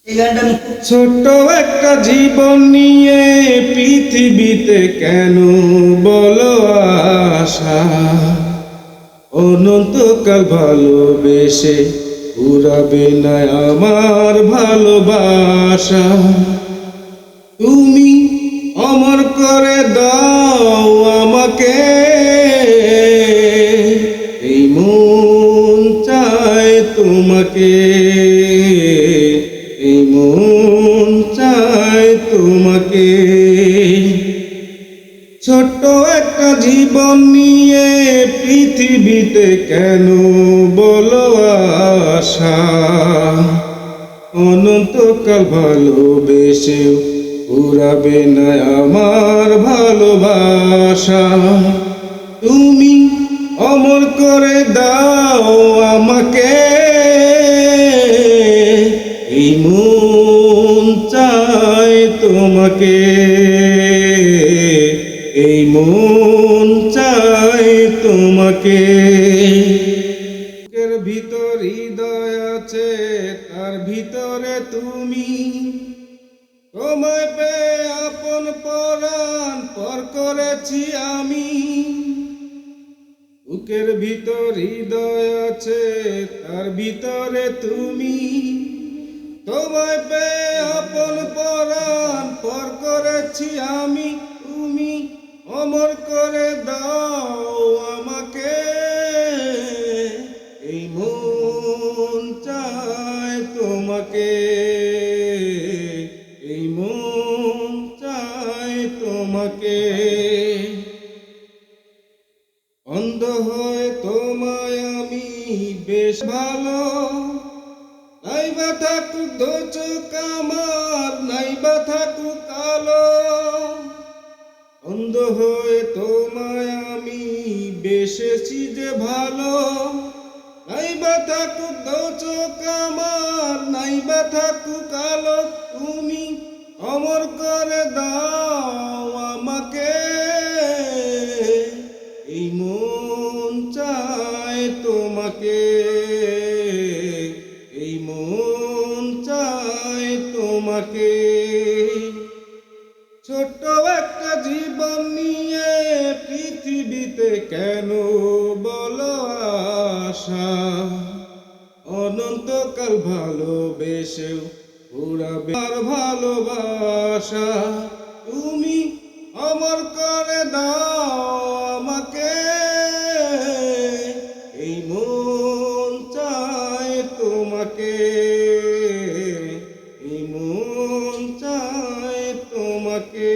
এই গানটা আমি ছোট্ট একটা জীবন নিয়ে পৃথিবীতে কেন বলো আশা, অনন্তকাল ভালোবেসে পুরাবে না আমার ভালোবাসা। তুমি অমর করে দাও আমাকে, এই মন চায় তোমাকে, এই মন চায় তোমাকে। ছোট্ট একটা জীবন নিয়ে পৃথিবীতে কেন বলো আশা, অনন্তকাল ভালোবেসেও পুরাবে না আমার ভালোবাসা। তুমি অমর করে দাও আমাকে, এই মন চায় তোমাকে, এই মন চায় তোমাকে। বুকের ভিতর হৃদয় আছে, তার ভিতরে তুমি, তোমায় পেয়ে আপন পরাণ পর করেছি আমি। বুকের ভিতর হৃদয় আছে, তার ভিতরে তুমি, তোমায় পেয়ে আপন পরাণ পর করেছি আমি। তুমি অমর করে দাও আমাকে, এই মন চায় তোমাকে, এই মন চায় তোমাকে। অন্ধ হয়ে তোমায় আমি বেশ ভালো, নাইবা থাকুক দু চোখ আমার, নাইবা থাকুক কালো। অন্ধ হয়ে তোমায় আমি বেশেছি যে ভালো, নাইবা থাকুক দু চোখ আমার, নাইবা থাকুক কালো। তুমি অমর করে দাও আমাকে, এই মন চায় তোমাকে, এই মন চায় তোমাকে। ছোট্ট একটা জীবন নিয়ে পৃথিবীতে কেন বলো আশা, অনন্তকাল ভালোবেসেও পুরাবে আর ভালোবাসা। তুমি অমর করে দাও আমাকে, এই মন চায় তোমাকে, এই মন চায় তোমাকে।